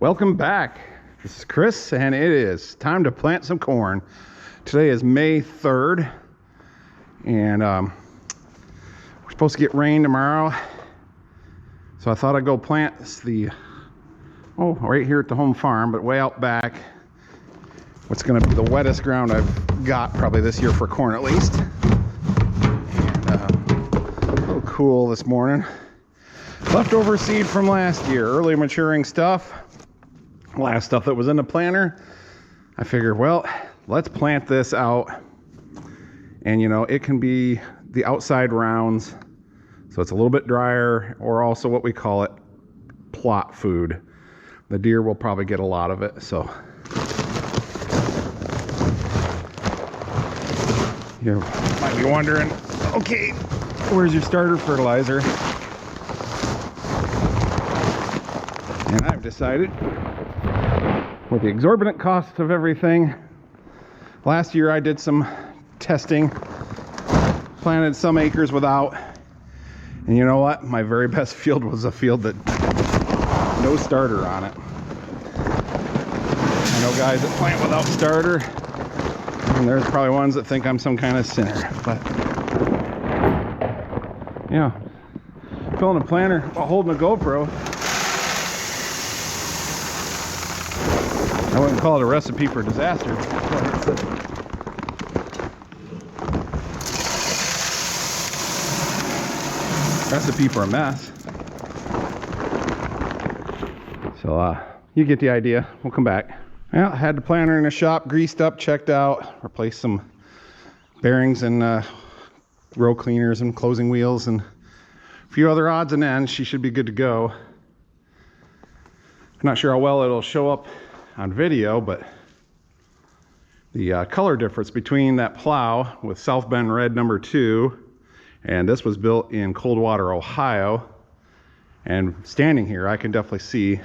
Welcome back. This is Chris, and it is time to plant some corn. Today is May 3rd, and we're supposed to get rain tomorrow. So I thought I'd go plant right here at the home farm, but way out back. What's going to be the wettest ground I've got probably this year for corn at least. And a little cool this morning. Leftover seed from last year, early maturing stuff. Last stuff that was in the planter. I figured, well, let's plant this out, and you know, it can be the outside rounds, so it's a little bit drier, or also what we call it, plot food. The deer will probably get a lot of it. So you might be wondering, okay, where's your starter fertilizer? And I've decided, with the exorbitant cost of everything, last year I did some testing, planted some acres without, and you know what? My very best field was a field that no starter on it. I know guys that plant without starter, and there's probably ones that think I'm some kind of sinner, but yeah, filling a planter while holding a GoPro. I wouldn't call it a recipe for disaster. Recipe for a mess. So you get the idea. We'll come back. Well, I had the planter in the shop greased up, checked out, replaced some bearings and row cleaners and closing wheels and a few other odds and ends. She should be good to go. I'm not sure how well it'll show up on video, but the color difference between that plow with South Bend Red number 2, and this was built in Coldwater, Ohio, and standing here I can definitely see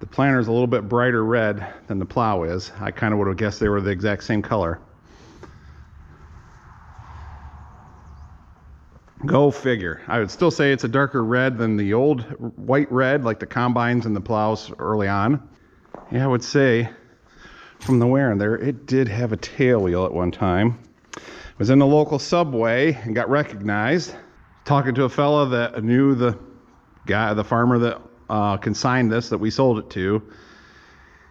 the planter's a little bit brighter red than the plow is. I kind of would have guessed they were the exact same color. Go figure. I would still say it's a darker red than the old white red like the combines and the plows early on. Yeah, I would say from the wearing there, it did have a tail wheel at one time. It was in the local subway and got recognized. Talking to a fella that knew the farmer that consigned this, that we sold it to,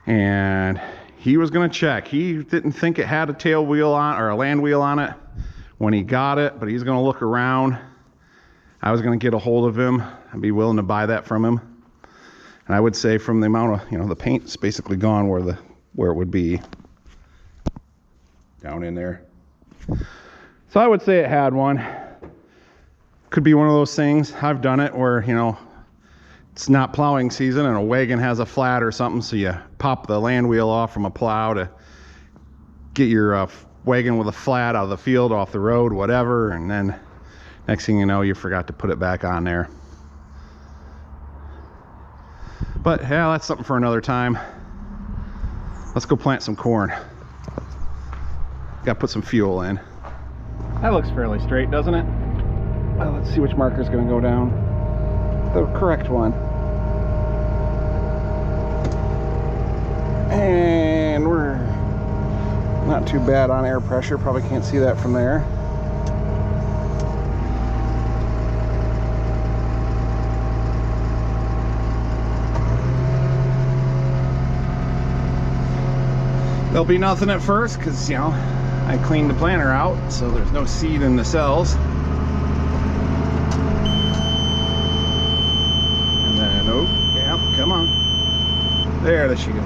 and he was going to check. He didn't think it had a tail wheel on, or a land wheel on it when he got it, but he's going to look around. I was going to get a hold of him. I'd be willing to buy that from him. And I would say from the amount of, you know, the paint's basically gone where it would be down in there. So I would say it had one. Could be one of those things. I've done it where, you know, it's not plowing season and a wagon has a flat or something, so you pop the land wheel off from a plow to get your wagon with a flat out of the field, off the road, whatever, and then next thing you know, you forgot to put it back on there. But yeah, that's something for another time. Let's go plant some corn. Got to put some fuel in. That looks fairly straight, doesn't it? Well, let's see which marker is going to go down. The correct one. And we're not too bad on air pressure. Probably can't see that from there. There'll be nothing at first because, you know, I cleaned the planter out, so there's no seed in the cells. And then, oh, yeah, come on. There she goes.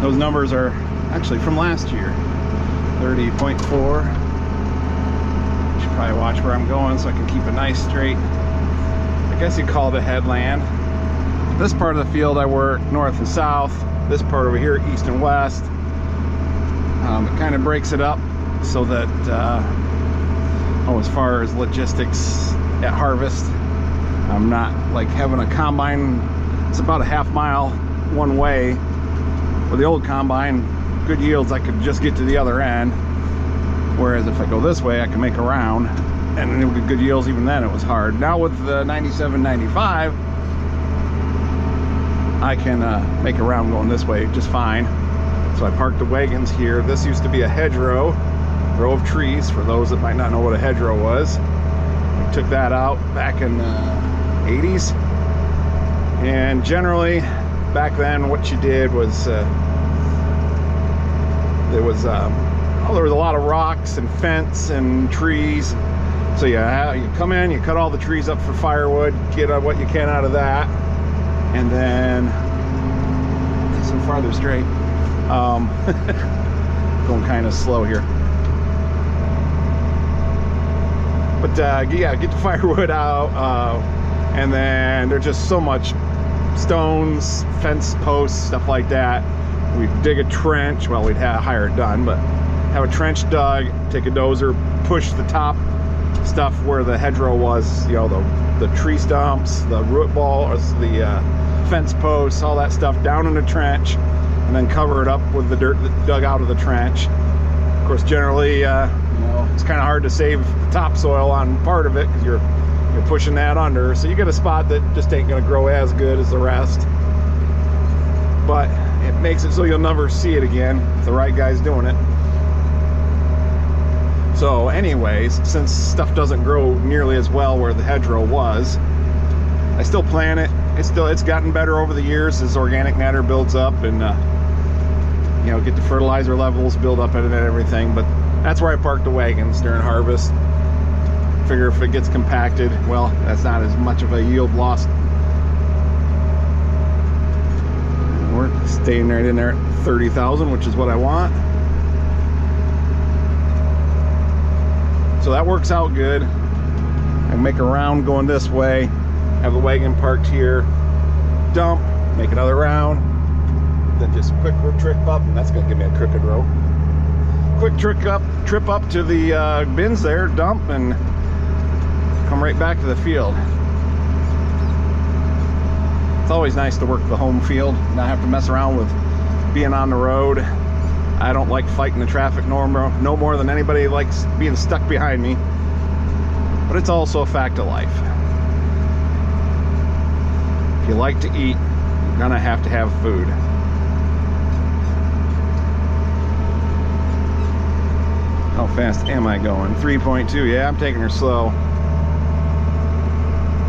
Those numbers are actually from last year. 30.4. Probably watch where I'm going so I can keep a nice straight, I guess you call it a headland. This part of the field I work north and south. This part over here east and west. It kind of breaks it up so that as far as logistics at harvest, I'm not like having a combine. It's about a half mile one way. With the old combine, good yields, I could just get to the other end. Whereas if I go this way, I can make around, and it would be good yields. Even then it was hard. Now with the 97, 95, I can make around going this way just fine. So I parked the wagons here. This used to be a hedgerow, row of trees, for those that might not know what a hedgerow was. We took that out back in the 80s. And generally, back then, what you did was, there was a lot of rocks and fence and trees. So you come in, you cut all the trees up for firewood, get what you can out of that, and then so farther straight. Going kind of slow here, but yeah, get the firewood out, and then there's just so much stones, fence posts, stuff like that. We'd dig a trench. Well, we'd hire it done, but have a trench dug, take a dozer, push the top stuff where the hedgerow was, you know, the tree stumps, the root ball, or the fence posts, all that stuff down in the trench, and then cover it up with the dirt that dug out of the trench. Of course, generally, you know, it's kind of hard to save the topsoil on part of it because you're pushing that under, so you get a spot that just ain't going to grow as good as the rest. But it makes it so you'll never see it again if the right guy's doing it. So anyways, since stuff doesn't grow nearly as well where the hedgerow was, I still plant it. It's gotten better over the years as organic matter builds up, and you know, get the fertilizer levels build up in it and everything. But that's where I park the wagons during harvest. Figure if it gets compacted, well, that's not as much of a yield loss. We're staying right in there at 30,000, which is what I want. So that works out good. I make a round going this way, have the wagon parked here, dump, make another round, then just quick trip up, and that's gonna give me a crooked row. Quick trip up to the bins there, dump, and come right back to the field. It's always nice to work the home field, not have to mess around with being on the road. I don't like fighting the traffic no more than anybody likes being stuck behind me. But it's also a fact of life. If you like to eat, you're gonna have to have food. How fast am I going? 3.2. Yeah, I'm taking her slow.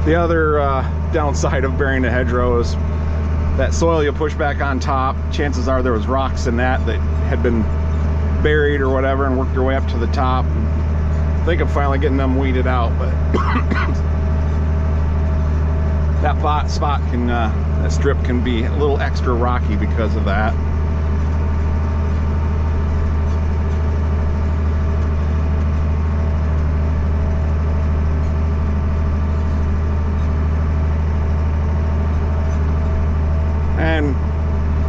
The other downside of burying the hedgerow is that soil you push back on top, chances are there was rocks in that had been buried or whatever and worked their way up to the top. I think I'm finally getting them weeded out, but that spot can, that strip can be a little extra rocky because of that. And,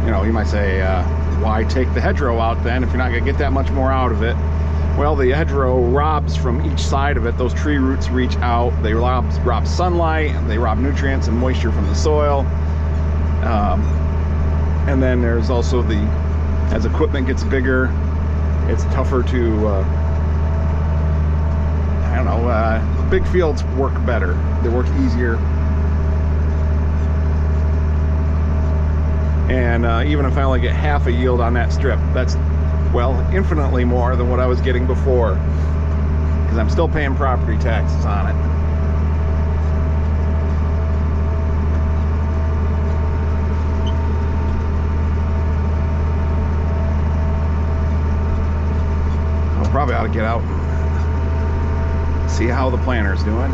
you know, you might say, why take the hedgerow out then if you're not going to get that much more out of it? Well, the hedgerow robs from each side of it. Those tree roots reach out. They rob sunlight, they rob nutrients and moisture from the soil. And then there's also as equipment gets bigger, it's tougher to, I don't know, big fields work better. They work easier. And even if I only get half a yield on that strip, that's, well, infinitely more than what I was getting before, because I'm still paying property taxes on it. I probably ought to get out and see how the planter's doing.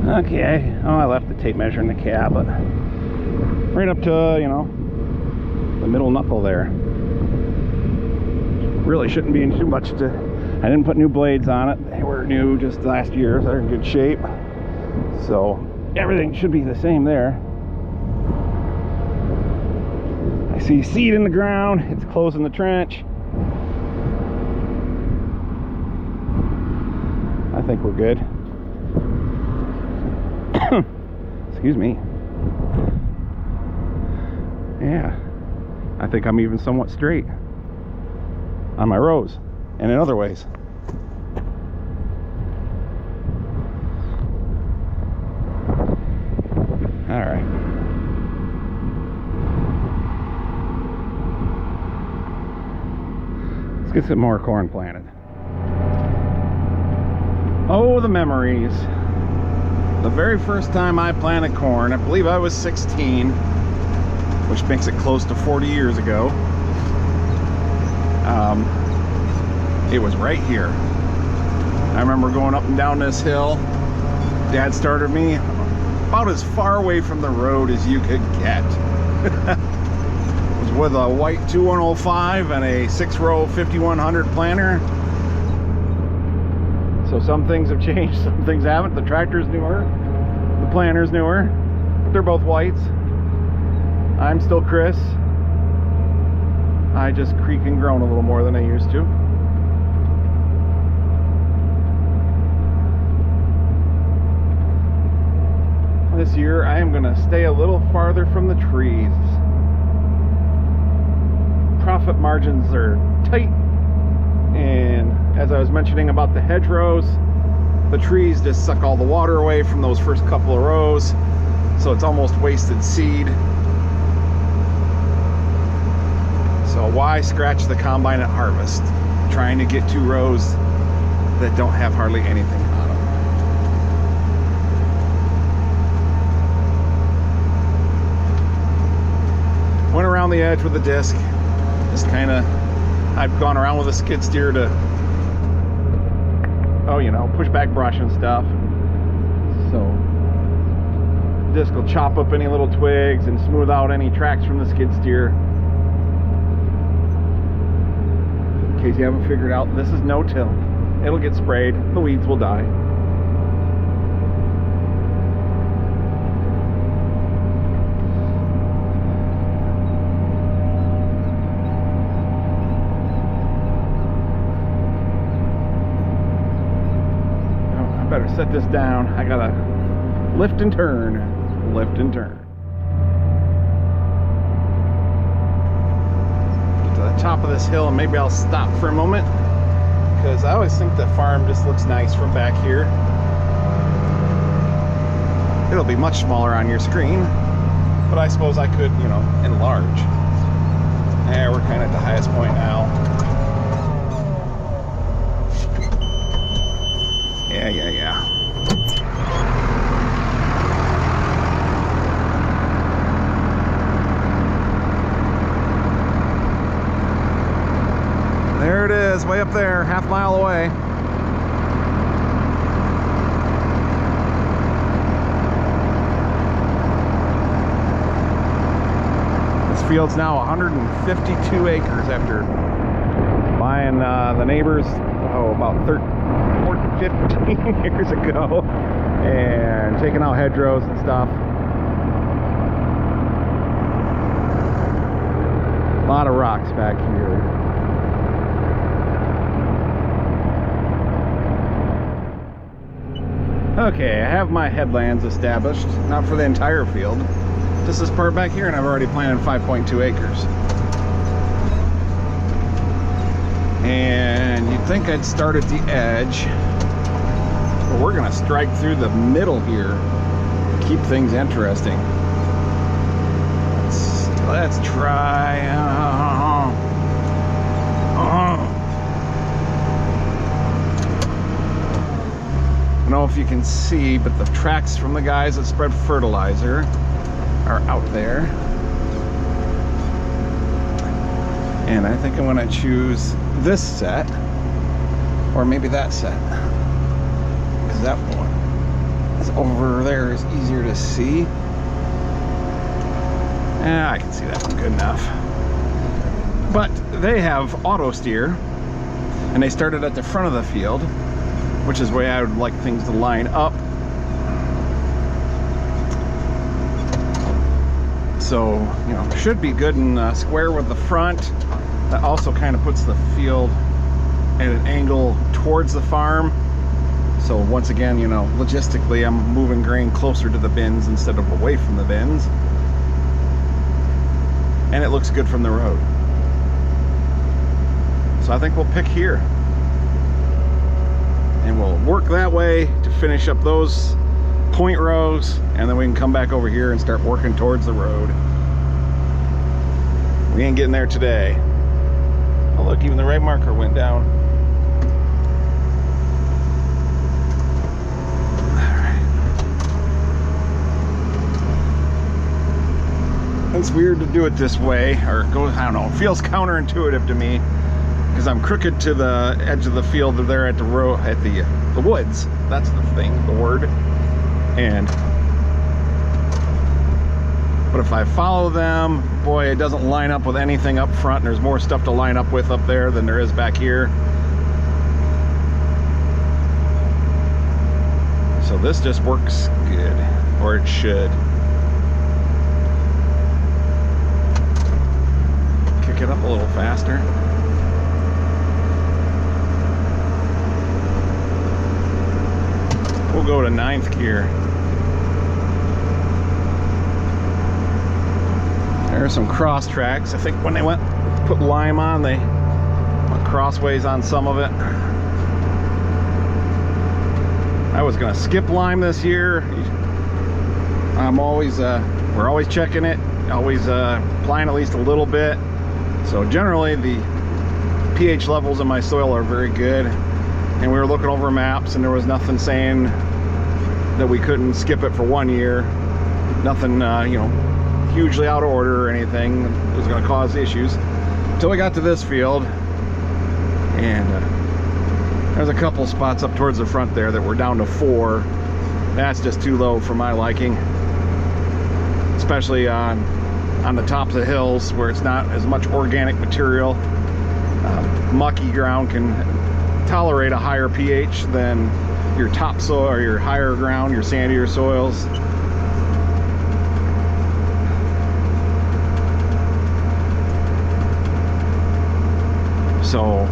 Okay, oh, I left the tape measure in the cab, but right up to, you know, the middle knuckle there. Really shouldn't be in too much I didn't put new blades on it. They were new just last year, so they're in good shape. So everything should be the same there. See seed in the ground. It's closing the trench. I think we're good. Excuse me. Yeah, I think I'm even somewhat straight on my rows and in other ways. All right. Let's get some more corn planted. Oh, the memories. The very first time I planted corn, I believe I was 16, which makes it close to 40 years ago. It was right here. I remember going up and down this hill. Dad started me about as far away from the road as you could get. It was with a white 2105 and a 6-row 5100 planter. So some things have changed, some things haven't. The tractor's newer, the planter's newer. They're both whites. I'm still Chris. I just creak and groan a little more than I used to. This year I am going to stay a little farther from the trees. Profit margins are tight, and as I was mentioning about the hedgerows, the trees just suck all the water away from those first couple of rows, so it's almost wasted seed. So why scratch the combine at harvest trying to get 2 rows that don't have hardly anything on them? Went around the edge with the disc, just kind of, I've gone around with a skid steer to, oh, you know, push back brush and stuff. So disc will chop up any little twigs and smooth out any tracks from the skid steer. In case you haven't figured out, this is no-till. It'll get sprayed, the weeds will die. Better set this down. I gotta lift and turn, lift and turn. Get to the top of this hill and maybe I'll stop for a moment, because I always think the farm just looks nice from back here. It'll be much smaller on your screen, but I suppose I could, you know, enlarge. Yeah, we're kind of at the highest point now. Yeah. There it is, way up there, half mile away. This field's now 152 acres after buying the neighbors, about 15 years ago, and taking out hedgerows and stuff. A lot of rocks back here. Okay, I have my headlands established, not for the entire field, just this part back here, and I've already planted 5.2 acres. And you'd think I'd start at the edge, but we're gonna strike through the middle here, keep things interesting. Let's try. I don't know if you can see, but the tracks from the guys that spread fertilizer are out there. And I think I'm gonna choose this set, or maybe that set, because that one is over there, is easier to see. Yeah, I can see that one good enough. But they have auto steer, and they started at the front of the field, which is the way I would like things to line up. So So, you know, should be good and square with the front. That also kind of puts the field at an angle towards the farm. So once again, you know, logistically, I'm moving grain closer to the bins instead of away from the bins. And it looks good from the road. So I think we'll pick here. And we'll work that way to finish up those point rows, and then we can come back over here and start working towards the road. We ain't getting there today. Oh look, even the right marker went down. It's weird to do it this way, or go, I don't know, it feels counterintuitive to me because I'm crooked to the edge of the field there at the row, at the woods. That's the thing, the word. But if I follow them, boy, it doesn't line up with anything up front, and there's more stuff to line up with up there than there is back here. So this just works good, or it should. Kick it up a little faster. We'll go to 9th gear. There are some cross tracks. I think when they went put lime on, they went crossways on some of it. I was gonna skip lime this year. I'm always we're always checking it, always applying at least a little bit. So generally the pH levels in my soil are very good, and we were looking over maps and there was nothing saying that we couldn't skip it for 1 year. Nothing you know, hugely out of order or anything that was going to cause issues until we got to this field. And there's a couple spots up towards the front there that we're down to 4. That's just too low for my liking, especially on the tops of hills where it's not as much organic material. Mucky ground can tolerate a higher pH than your topsoil or your higher ground, your sandier soils. So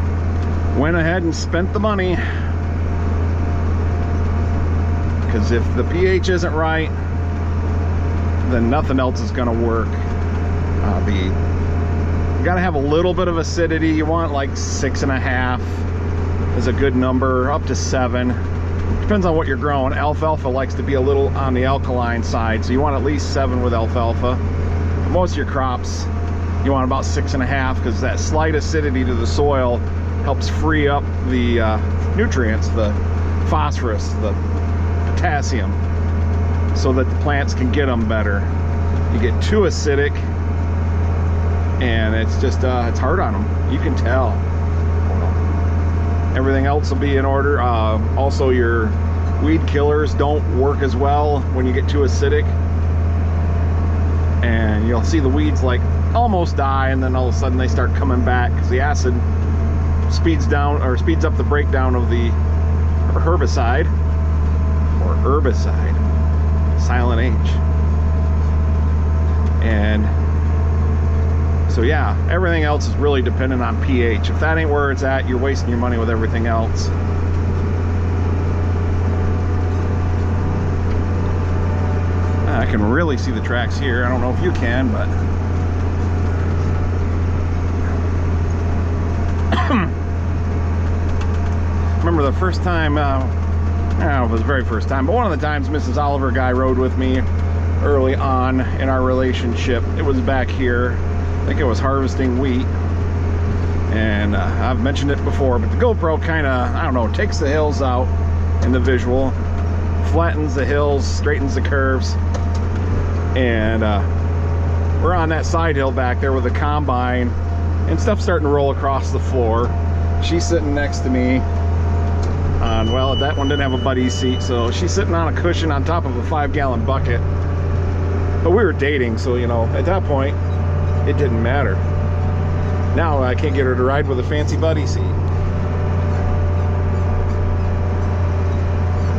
went ahead and spent the money, because if the pH isn't right, then nothing else is going to work. You got to have a little bit of acidity. You want like 6.5 is a good number, up to 7. Depends on what you're growing. Alfalfa likes to be a little on the alkaline side, so you want at least 7 with alfalfa. Most of your crops, you want about 6.5, because that slight acidity to the soil helps free up the nutrients, the phosphorus, the potassium, so that the plants can get them better. You get too acidic and it's just it's hard on them. You can tell. Everything else will be in order. Also, your weed killers don't work as well when you get too acidic, and you'll see the weeds like almost die, and then all of a sudden they start coming back because the acid speeds down or speeds up the breakdown of the herbicide or herbicide, silent H. And so yeah, everything else is really dependent on pH. If that ain't where it's at, you're wasting your money with everything else. I can really see the tracks here. I don't know if you can, but remember the first time, it was the very first time, but one of the times Mrs. Oliver guy rode with me early on in our relationship. It was back here. I think it was harvesting wheat, and I've mentioned it before, but the GoPro kind of, I don't know, takes the hills out in the visual, flattens the hills, straightens the curves, and we're on that side hill back there with the combine, and stuff's starting to roll across the floor. She's sitting next to me on, well, that one didn't have a buddy seat, so she's sitting on a cushion on top of a 5-gallon bucket. But we were dating, so, you know, at that point it didn't matter. Now I can't get her to ride with a fancy buddy seat.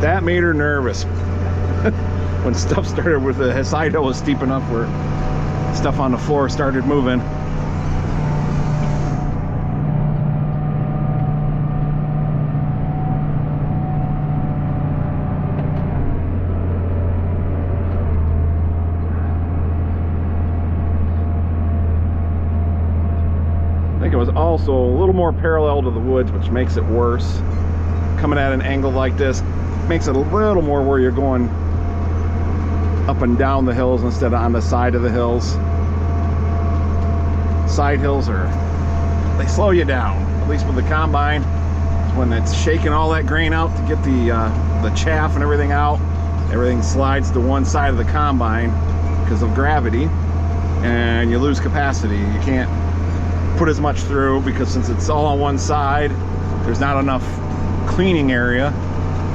That made her nervous when stuff started with the side hill was steep enough where Stuff on the floor started moving. I think it was also a little more parallel to the woods, which makes it worse. Coming at an angle like this makes it a little more where you're going up and down the hills instead of on the side of the hills. Side hills they slow you down, at least with the combine. When it's shaking all that grain out to get the chaff and everything out, everything slides to one side of the combine because of gravity, and you lose capacity. You can't put as much through because since it's all on one side, there's not enough cleaning area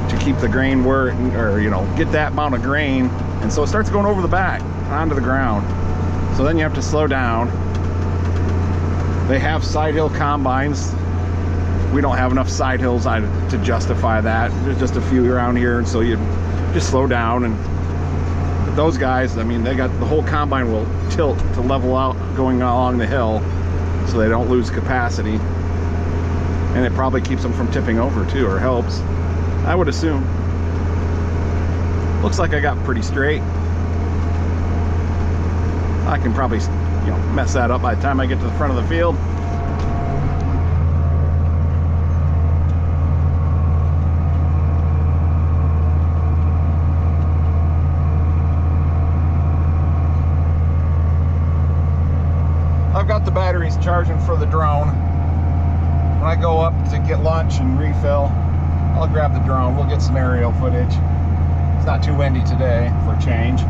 to keep the grain where, or you know, get that amount of grain, and so it starts going over the back onto the ground. So then you have to slow down. They have side hill combines. We don't have enough side hills to justify that. There's just a few around here, and so you just slow down. And those guys, I mean, they got the whole combine will tilt to level out going along the hill, so they don't lose capacity. And it probably keeps them from tipping over too, or helps, I would assume. Looks like I got pretty straight. I can probably, you know, mess that up by the time I get to the front of the field. I've got the batteries charging for the drone. When I go up to get lunch and refill, I'll grab the drone. We'll get some aerial footage. It's not too windy today for a change.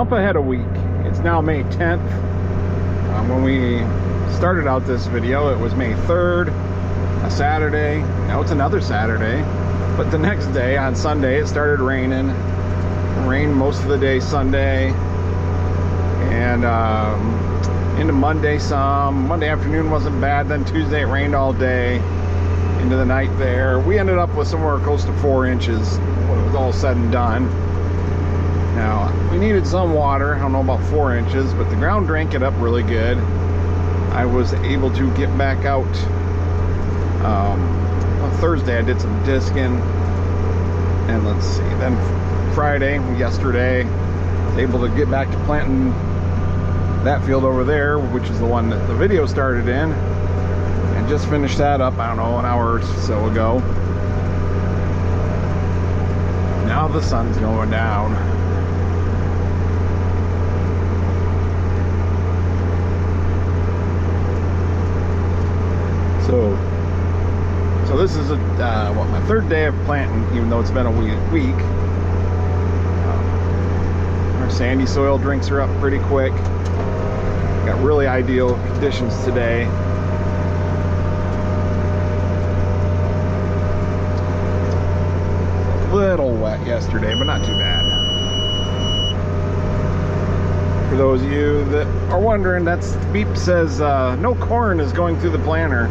jump ahead a week. It's now May 10th. When we started out this video, it was May 3rd, a Saturday. Now it's another Saturday. But the next day, on Sunday, it started raining. It rained most of the day Sunday. And into Monday some. Monday afternoon wasn't bad. Then Tuesday it rained all day. Into the night there. We ended up with somewhere close to 4 inches when it was all said and done. Now, we needed some water. I don't know about 4 inches, but the ground drank it up really good. I was able to get back out. On Thursday I did some disking. And let's see, then Friday, yesterday, I was able to get back to planting that field over there, which is the one that the video started in. And just finished that up, I don't know, an hour or so ago. Now the sun's going down. So this is my third day of planting, even though it's been a week. Our sandy soil drinks are up pretty quick. Got really ideal conditions today. A little wet yesterday, but not too bad. For those of you that are wondering, that's beep says no corn is going through the planter.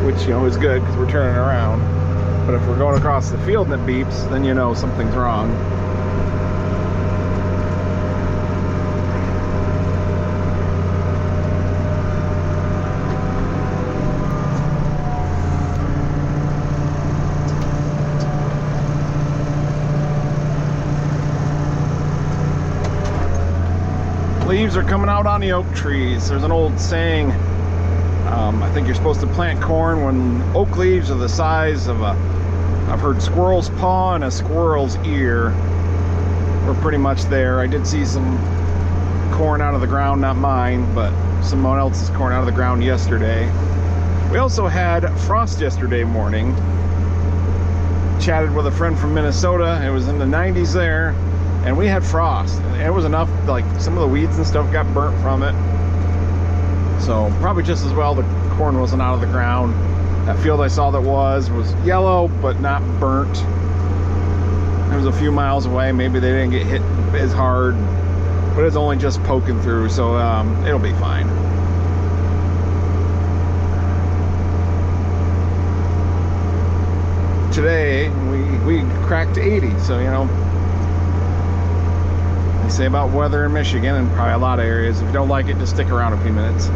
Which, you know, is good because we're turning around. But if we're going across the field and it beeps, then you know something's wrong. Leaves are coming out on the oak trees. There's an old saying, I think you're supposed to plant corn when oak leaves are the size of I've heard squirrel's paw and a squirrel's ear. We're pretty much there. I did see some corn out of the ground, not mine, but someone else's corn out of the ground yesterday. We also had frost yesterday morning. Chatted with a friend from Minnesota. It was in the 90s there, and we had frost. And it was enough, like some of the weeds and stuff got burnt from it. So probably just as well the corn wasn't out of the ground. That field I saw that was yellow, but not burnt. It was a few miles away. Maybe they didn't get hit as hard, but it's only just poking through, so it'll be fine. Today we cracked 80, so you know, they say about weather in Michigan and probably a lot of areas, if you don't like it, just stick around a few minutes.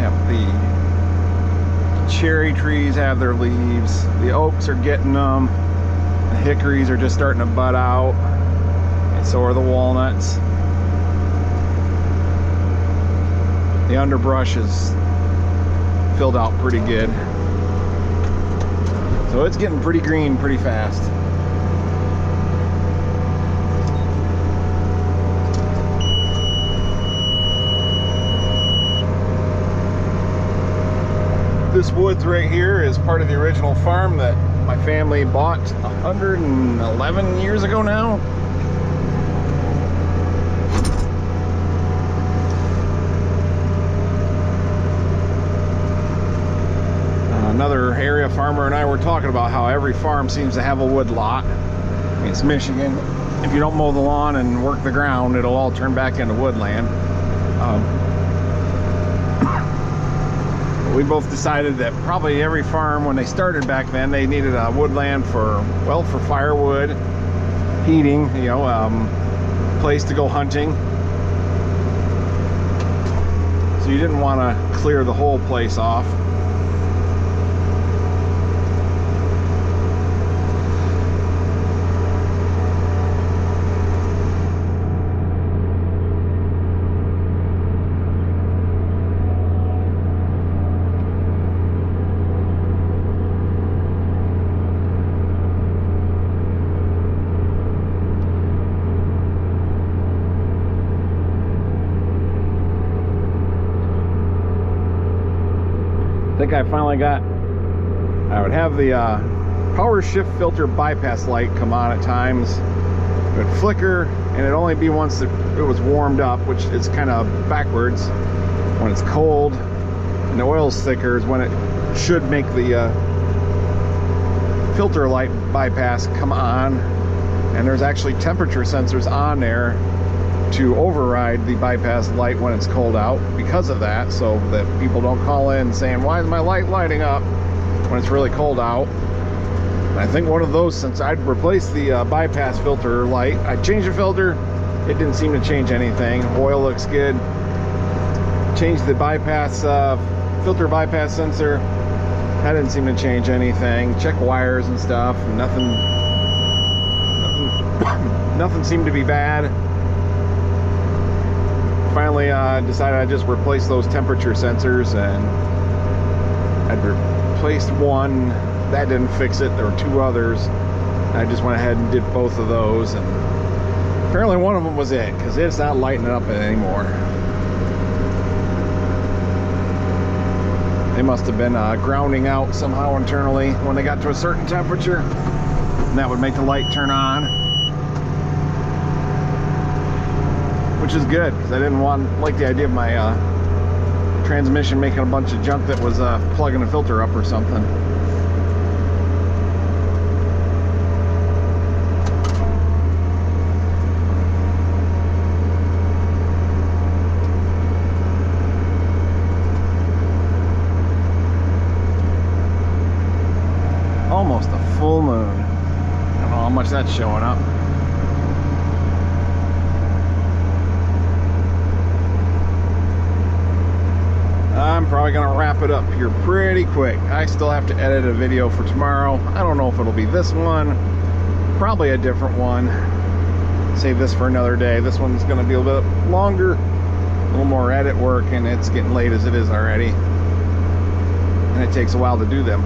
Yeah, the cherry trees have their leaves, the oaks are getting them, the hickories are just starting to bud out, and so are the walnuts. The underbrush is filled out pretty good. So it's getting pretty green pretty fast. This woods right here is part of the original farm that my family bought 111 years ago now. Another area farmer and I were talking about how every farm seems to have a wood lot. I mean, it's Michigan. If you don't mow the lawn and work the ground, it'll all turn back into woodland. We both decided that probably every farm, when they started back then, they needed a woodland for, well, for firewood, heating, you know, place to go hunting. So you didn't want to clear the whole place off. I think I finally got, I would have the power shift filter bypass light come on at times. It would flicker, and it'd only be once it was warmed up, which is kind of backwards. When it's cold and the oil's thicker is when it should make the filter light bypass come on. And there's actually temperature sensors on there to override the bypass light when it's cold out because of that, so that people don't call in saying, why is my light lighting up when it's really cold out. And I think one of those, since I'd replaced the bypass filter light, I changed the filter, it didn't seem to change anything. Oil looks good. Changed the bypass filter bypass sensor, that didn't seem to change anything. Check wires and stuff, nothing seemed to be bad. Finally decided I'd just replace those temperature sensors, and I'd replaced one. That didn't fix it. There were two others. I just went ahead and did both of those, and apparently one of them was it, because it's not lighting up anymore. They must have been grounding out somehow internally when they got to a certain temperature, and that would make the light turn on. Which is good, because I didn't like the idea of my transmission making a bunch of junk that was plugging a filter up or something. Almost a full moon. I don't know how much that's showing up. I'm probably gonna wrap it up here pretty quick. I still have to edit a video for tomorrow. I don't know if it'll be this one, probably a different one. Save this for another day. This one's gonna be a little bit longer, a little more edit work, and it's getting late as it is already, and it takes a while to do them.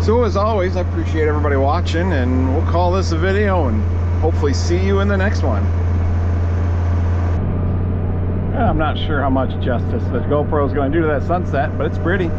So as always, I appreciate everybody watching, and we'll call this a video and hopefully see you in the next one. I'm not sure how much justice the GoPro is going to do to that sunset, but it's pretty.